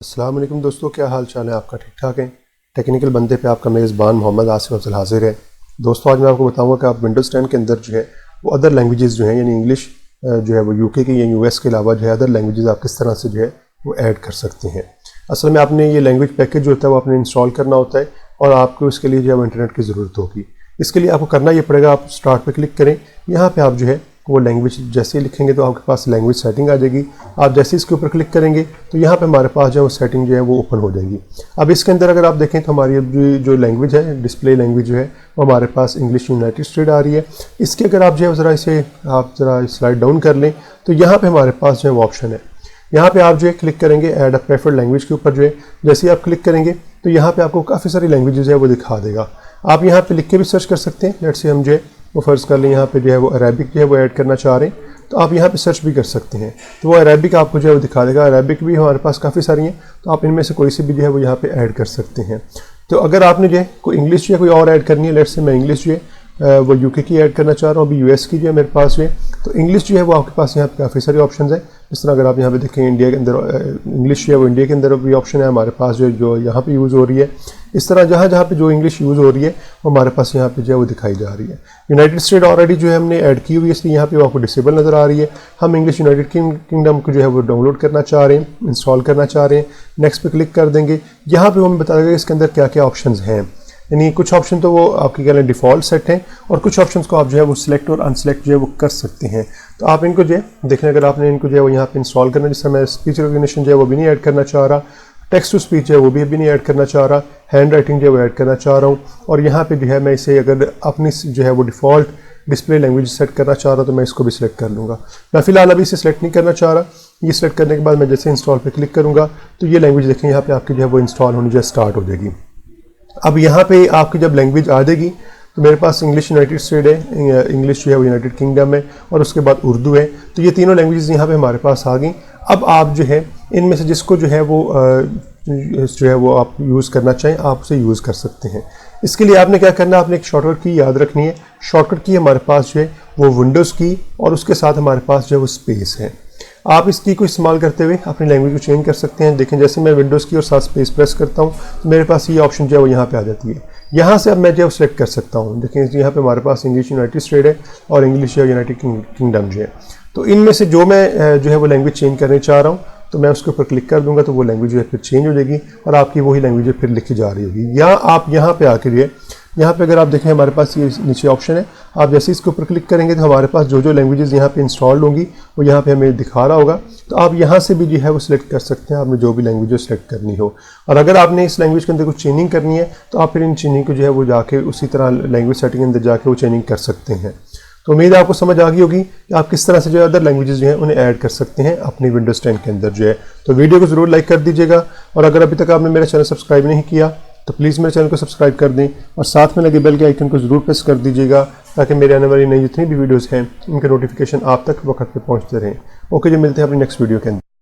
अस्सलाम वालेकुम दोस्तों, क्या हाल चाल है आपका? ठीक ठाक है? टेक्निकल बंदे पे आपका मेज़बान मोहम्मद आसिफ अफजल हाजिर है। दोस्तों, आज मैं आपको बताऊंगा कि आप विंडोज़ 10 के अंदर जो है वो अदर लैंग्वेजेस जो हैं, यानी इंग्लिश जो है वो यूके की या यूएस के अलावा जो है अदर लैंग्वेजेस आप किस तरह से जो है वो ऐड कर सकते हैं। असल में आपने ये लैंग्वेज पैकेज जो होता है वो आपने इंस्टॉल करना होता है और आपको इसके लिए जो है इंटरनेट की ज़रूरत होगी। इसके लिए आपको करना ये पड़ेगा, आप स्टार्ट पर क्लिक करें। यहाँ पर आप जो है वो लैंग्वेज जैसे ही लिखेंगे तो आपके पास लैंग्वेज सेटिंग आ जाएगी। आप जैसे इसके ऊपर क्लिक करेंगे तो यहाँ पे हमारे पास जो है वो सेटिंग जो है वो ओपन हो जाएगी। अब इसके अंदर अगर आप देखें तो हमारी जो लैंग्वेज है, डिस्प्ले लैंग्वेज जो है वो हमारे पास इंग्लिश यूनाइटेड स्टेट आ रही है। इसके अगर आप जो है ज़रा इसे आप ज़रा स्लाइड डाउन कर लें तो यहाँ पर हमारे पास जो है वो ऑप्शन है। यहाँ पे आप जो है क्लिक करेंगे ऐड अ प्रेफर्ड लैंग्वेज के ऊपर जो है, जैसे ही आप क्लिक करेंगे तो यहाँ पे आपको काफ़ी सारी लैंग्वेजेस है वो दिखा देगा। आप यहाँ पे लिख के भी सर्च कर सकते हैं। लेट्स से हम जो है वो फ़र्ज़ कर लें यहाँ पे जो है वो अरेबिक जो है वो ऐड करना चाह रहे हैं तो आप यहाँ पे सर्च भी कर सकते हैं, तो वो अरेबिक आपको जो है वो दिखा देगा। अरेबिक भी हमारे पास काफ़ी सारी हैं, तो आप इनमें से कोई सी भी जो है वो यहाँ पे ऐड कर सकते हैं। तो अगर आपने जो है कोई इंग्लिश जो है कोई और ऐड करनी है, लेट्स से मैं इंग्लिश जो है वो यूके की ऐड करना चाह रहा हूँ, अभी यूएस की जो है मेरे पास जो है, तो इंग्लिश जो है वो आपके पास यहाँ पे काफ़ी सारे ऑप्शन है। इस तरह अगर आप यहाँ पे देखें इंडिया के अंदर इंग्लिश जो है वो इंडिया के अंदर भी ऑप्शन है हमारे पास जो यहाँ पे यूज़ हो रही है। इस तरह जहाँ पे जो इंग्लिश यूज़ हो रही है वो हमारे पास यहाँ पे जो है वो दिखाई जा रही है। यूनाइटेड स्टेट ऑलरेडी जो है हमने ऐड की हुई है, इसलिए यहाँ पे आपको डिसेबल नज़र आ रही है। हम इंग्लिश यूनाइटेड किंगडम को जो है वो डाउनलोड करना चाह रहे हैं, इंस्टॉल करना चाह रहे हैं। नेक्स्ट पे क्लिक कर देंगे। यहाँ पे हमें बता देगा इसके अंदर क्या क्या ऑप्शन हैं, यानी कुछ ऑप्शन तो वो आपके क्या डिफ़ॉल्ट सेट हैं और कुछ ऑप्शंस को आप जो है वो सिलेक्ट और अनसेलेक्ट जो है वो कर सकते हैं। तो आप इनको जो है देखें, अगर आपने इनको जो है वो यहाँ पे इंस्टॉल करना, जिससे मैं स्पीच रिकग्निशन जो है वो भी नहीं ऐड करना चाह रहा, टेक्स्ट टू स्पीच है वो भी अभी नहीं ऐड करना चाह रहा, हैंड राइटिंग जो है वो ऐड करना चाह रहा हूँ। और यहाँ पे जो है मैं इसे अगर अपनी जो है वो डिफ़ॉल्ट डिस्प्ले लैंग्वेज सेट करना चाह रहा हूँ तो मैं इसको भी सिलेक्ट कर लूँगा। मैं फ़िलहाल अभी इसे सिलेक्ट नहीं करना चाह रहा। ये सिलेक्ट करने के बाद मैं जैसे इंस्टॉल पे क्लिक करूँगा तो ये लैंग्वेज देखें यहाँ पे आपकी जो है वो इंस्टॉल होनी जो स्टार्ट हो जाएगी। अब यहाँ पे आपकी जब लैंग्वेज आ जाएगी तो मेरे पास इंग्लिश यूनाइटेड स्टेट है, इंग्लिश जो है वो यूनाइटेड किंगडम है और उसके बाद उर्दू है। तो ये तीनों लैंग्वेजेस यहाँ पे हमारे पास आ गई। अब आप जो है इनमें से जिसको जो है वो आप यूज़ करना चाहें आप उसे यूज़ कर सकते हैं। इसके लिए आपने क्या करना है, आपने एक शॉर्टकट की याद रखनी है। शॉर्टकट की हमारे पास जो है वो विंडोज़ की और उसके साथ हमारे पास जो है वो स्पेस है। आप इस की को इस्तेमाल करते हुए अपनी लैंग्वेज को चेंज कर सकते हैं। देखें जैसे मैं विंडोज़ की और साथ स्पेस प्रेस करता हूँ तो मेरे पास ये ऑप्शन जो है वो यहाँ पे आ जाती है। यहाँ से अब मैं जो है सेलेक्ट कर सकता हूँ। देखें यहाँ पे हमारे पास इंग्लिश यूनाइटेड स्टेट है और इंग्लिश यूनाइटेड किंगडम जो है। तो इनमें से जो मैं जो है वो लैंग्वेज चेंज करना चाह रहा हूँ तो मैं उसके ऊपर क्लिक कर दूंगा तो वो लैंग्वेज जो है फिर चेंज हो जाएगी और आपकी वही लैंग्वेज फिर लिखी जा रही होगी। या आप यहाँ पे आकर ये यहाँ पे अगर आप देखें हमारे पास ये नीचे ऑप्शन है, आप जैसे इसके ऊपर क्लिक करेंगे तो हमारे पास जो लैंग्वेजेस यहाँ पे इंस्टॉल्ड होंगी वो यहाँ पे हमें दिखा रहा होगा। तो आप यहाँ से भी जो है वो सिलेक्ट कर सकते हैं आपने जो भी लैंग्वेज सेलेक्ट करनी हो। और अगर आपने इस लैंग्वेज के अंदर कुछ चेंजिंग करनी है तो आप फिर इन चेंजिंग को जो है वो जाके उसी तरह लैंग्वेज सेटिंग के अंदर जाके वो चेंजिंग कर सकते हैं। तो उम्मीद है आपको समझ आ गई होगी कि आप किस तरह से जो है अदर लैंग्वेजेस जो हैं उन्हें ऐड कर सकते हैं अपनी विंडोज़ 10 के अंदर जो है। तो वीडियो को ज़रूर लाइक कर दीजिएगा और अगर अभी तक आपने मेरा चैनल सब्सक्राइब नहीं किया तो प्लीज़ मेरे चैनल को सब्सक्राइब कर दें और साथ में लगे बेल के आइकन को ज़रूर प्रेस कर दीजिएगा ताकि मेरे आने वाली नई जितनी भी वीडियोज़ हैं उनके नोटिफिकेशन आप तक वक्त पे पहुँचते रहें। ओके जी, मिलते हैं अपनी नेक्स्ट वीडियो के अंदर।